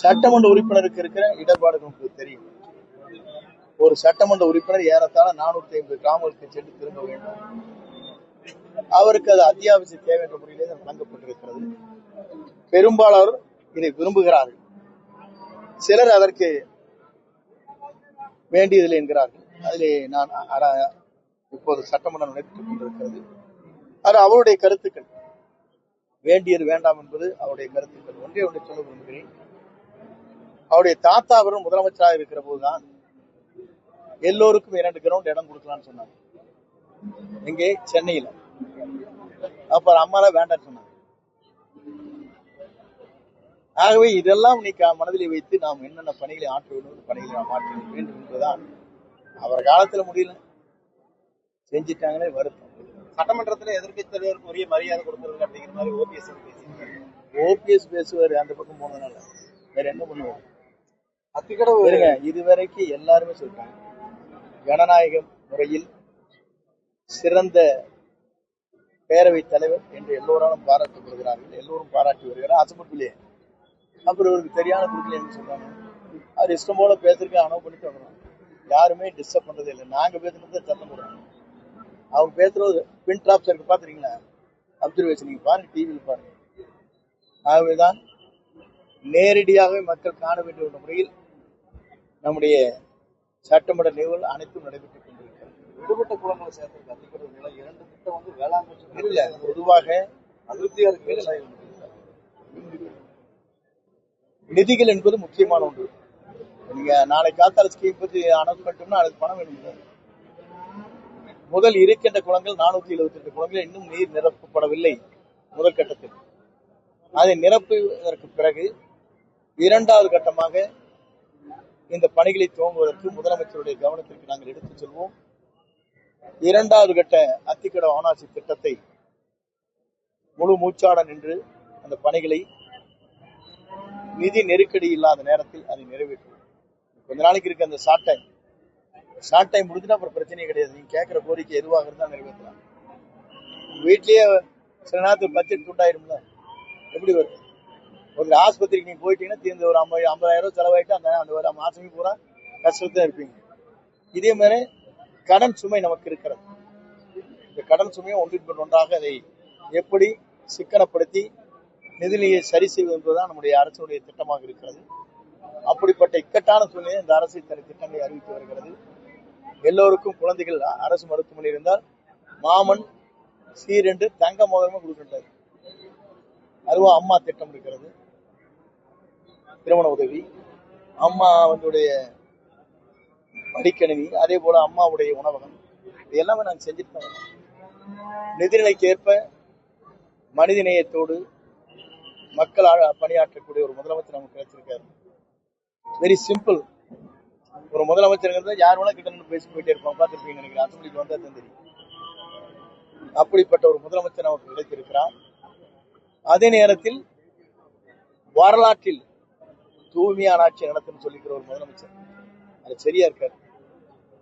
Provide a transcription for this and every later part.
சட்டமன்ற உறுப்பினருக்கு இருக்கிற இடர்பாடுகள் உங்களுக்கு தெரியும். ஒரு சட்டமன்ற உறுப்பினர் ஏறத்தாழ 450 கிராமங்களுக்கு சென்று திரும்ப வேண்டும். அவருக்கு அது அத்தியாவசிய தேவை என்ற முறையிலே வழங்கப்பட்டிருக்கிறது. பெரும்பாலோர் இதை விரும்புகிறார்கள், சிலர் அதற்கு வேண்டியதில்லை என்கிறார்கள். அதிலே நான் இப்போது சட்டமன்றம் நடைபெற்றுக் கொண்டிருக்கிறது. அது அவருடைய கருத்துக்கள். வேண்டியது வேண்டாம் என்பது அவருடைய கருத்துக்கள். ஒன்றே சொல்ல விரும்புகிறேன், அவருடைய தாத்தா அவரும் முதலமைச்சராக இருக்கிற போதுதான் எல்லோருக்கும் 2 கிரவுண்ட் இடம் கொடுக்கலாம்னு சொன்னாங்க. இங்கே சென்னையில். அப்புறம் அம்மால வேண்டாம் சொன்னாங்க. ஆகவே இதெல்லாம் இன்னைக்கு மனதிலே வைத்து நாம் என்னென்ன பணிகளை ஆற்ற வேண்டும், பணிகளை நாம் ஆற்ற வேண்டும் என்பதுதான். அவர் காலத்துல முடியல, செஞ்சிட்டாங்களே வருத்தம். சட்டமன்றத்தில் எதிர்க்கட்சி தலைவருக்கு உரிய மரியாதை கொடுக்கிறது அப்படிங்கிற மாதிரி ஓபிஎஸ் பேசுவார். அந்த பக்கம் போனதுனால வேற என்ன பண்ணுவார்? அத்திக்கடை இதுவரைக்கும் எல்லாருமே சொல்றாங்க, ஜனநாயக முறையில் சிறந்த பேரவைத் தலைவர் என்று எல்லோராலும் பாராட்டப்படுகிறார்கள். எல்லோரும் பாராட்டி வருகிறார். அசம்பிளிலே அப்புறம் இவருக்கு தெரியாத குடுக்கல என்று சொல்றாங்க. அவர் இஷ்டம் போல பேசுறதுக்கு அனவு பண்ணிட்டு வந்துடும். யாருமே டிஸ்டர்ப் பண்றதே இல்லை. நாங்க பேசுறது சத்தம் போடுறாங்க. அவங்க பேசுறது பின் டிராப்ஸ் இருக்கு, பாத்துறீங்களா? அப்சர்வேஷன் நீங்க பாருங்க, டிவியில் பாருங்க. ஆகவேதான் நேரடியாகவே மக்கள் காண வேண்டிய ஒரு முறையில் நம்முடைய சட்டமன்ற நிகழ்வுகள் அனைத்தும் நடைபெற்றுக் கொண்டிருக்கிறது. விடுபட்ட குளங்களை சேர்த்திருக்க அதிகப்பட்ட 2 திட்டம் வேளாண் இல்ல, பொதுவாக அதிருப்தியா இருக்கு. நிதிகள் என்பது முக்கியமான ஒன்று. நீங்க நாளைக்கு காத்தால ஸ்கீம் பத்தி அனௌன்ஸ் பண்ணிட்டோம்னா அதுக்கு பணம் வேணும். முதல் இருக்கின்ற குளங்கள் 478 குளங்கள் இன்னும் நீர் நிரப்பப்படவில்லை. முதல் கட்டத்தில் அதை நிரப்புவதற்கு பிறகு 2வது கட்டமாக இந்த பணிகளை துவங்குவதற்கு முதலமைச்சருடைய கவனத்திற்கு நாங்கள் எடுத்துச் செல்வோம். 2வது கட்ட அத்திக்கடை அவனாசி திட்டத்தை முழு மூச்சாட நின்று அந்த பணிகளை நிதி நெருக்கடி இல்லாத நேரத்தில் அதை நிறைவேற்றுவோம். கொஞ்ச நாளைக்கு இருக்கு அந்த ஷார்ட் டைம் முடிஞ்சுன்னா அப்புறம் பிரச்சனையே கிடையாது. நீங்க கேட்கிற கோரிக்கை எதுவாக இருந்தா நிறைவேற்றலாம். வீட்லயே சில நேரத்துக்கு பட்ஜெட் துண்டாயிரும்ல, எப்படி வரும்? ஒரு ஆஸ்பத்திரிக்கு நீங்க போயிட்டீங்கன்னா தீர்ந்து ஒரு 50,000 செலவாயிட்டு அந்த மாசமே பூரா கஷ்டத்தான் இருப்பீங்க. இதே மாதிரி கடன் சுமை நமக்கு இருக்கிறது. இந்த கடன் சுமையை ஒன்றாக அதை எப்படி சிக்கனப்படுத்தி நிதிநிலையை சரி செய்வது என்பதுதான் நம்முடைய அரசுடைய திட்டமாக இருக்கிறது. அப்படிப்பட்ட இக்கட்டான சூழ்நிலை இந்த அரசு தனது திட்டங்களை அறிவித்து வருகிறது. எல்லோருக்கும் குழந்தைகள் அரசு மருத்துவமனை இருந்தால் மாமன் சீரென்று தங்க மோதிரமா கொடுக்கின்றார். அதுவும் அம்மா திட்டம் இருக்கிறது, திருமண உதவி, அம்மா படிக்கணினி, அதே போல அம்மாவுடைய உணவகம், இது எல்லாமே நாங்கள் செஞ்சுட்டு தான். நிதிநிலைக்கு ஏற்ப மனித நேயத்தோடு மக்கள் பணியாற்றக்கூடிய ஒரு முதலமைச்சர் நமக்கு கிடைச்சிருக்காரு. Very simple. ஒரு முதலமைச்சர் யார் வேணா கிட்ட பேசி போயிட்டே இருப்பாங்க, பார்த்துருப்பீங்க நினைக்கிறேன். அசம்பிளிக்கு வந்தா தெரியும். அப்படிப்பட்ட ஒரு முதலமைச்சர் நமக்கு கிடைத்திருக்கிறார். அதே நேரத்தில் வரலாற்றில் தூய்மையான ஆட்சி நடத்தும் சொல்லிக்கிற ஒரு முதலமைச்சர், அது சரியா இருக்காரு.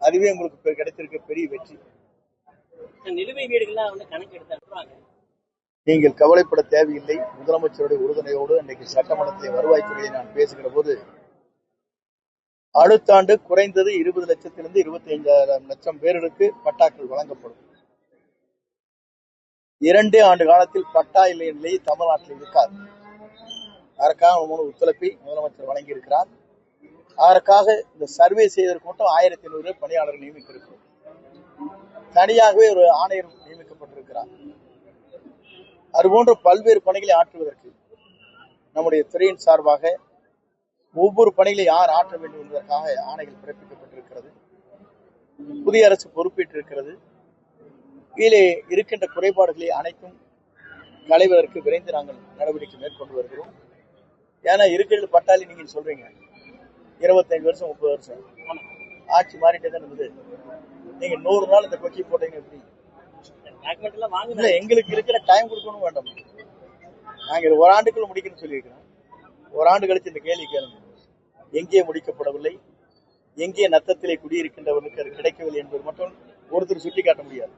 அதுவே உங்களுக்கு கிடைத்திருக்க பெரிய வெற்றி. நிலுவை வீடுகள்லாம் கணக்கு எடுத்து நீங்கள் கவலைப்பட தேவையில்லை. முதலமைச்சருடைய உறுதுணையோடு அன்றைக்கு சட்டமன்றத்தில் வருவாய்த்துறையை நான் பேசுகிற போது அடுத்த ஆண்டு குறைந்தது 20 லட்சத்திலிருந்து 25 லட்சம் பேருக்கு பட்டாக்கள் வழங்கப்படும். 2 ஆண்டு காலத்தில் பட்டா இல்லை நிலையை தமிழ்நாட்டில் இருக்காது. அதற்காக ஒத்துழைப்பை முதலமைச்சர் வழங்கி இருக்கிறார். அதற்காக இந்த சர்வே செய்வதற்கு மட்டும் 1500 பணியாளர்கள் நியமித்திருக்கிறோம். தனியாகவே ஒரு ஆணையர் நியமிக்கப்பட்டிருக்கிறார். அதுபோன்ற பல்வேறு பணிகளை ஆற்றுவதற்கு நம்முடைய துறையின் சார்பாக ஒவ்வொரு பணிகளை யார் ஆற்ற வேண்டும் என்பதற்காக ஆணைகள் பிறப்பிக்கப்பட்டிருக்கிறது. புதிய அரசு பொறுப்பேற்றிருக்கிறது. இதிலே இருக்கின்ற குறைபாடுகளை அனைத்தும் களைவதற்கு விரைந்து நாங்கள் நடவடிக்கை மேற்கொண்டு வருகிறோம். ஏன்னா இருக்கிறது பட்டாளி நீங்க சொல்றீங்க 25 வருஷம் 30 வருஷம் ஆட்சி மாறிட்டே தான் இருந்தது. நீங்க 100 நாள் இந்த கொக்கி போட்டீங்க எப்படி? எங்களுக்கு இருக்கிற டைம் கொடுக்கணும் வேண்டாம். நாங்க 1 ஆண்டுக்குள்ள முடிக்கணும்னு சொல்லியிருக்கிறோம். 1 ஆண்டு கழிச்சு இந்த கேள்வி கேளுங்க. எங்கே முடிக்கப்படவில்லை, எங்கே நத்தத்திலே குடியிருக்கின்றவர்களுக்கு அது கிடைக்கவில்லை என்பது மட்டும் ஒருத்தர் சுட்டி காட்ட முடியாது.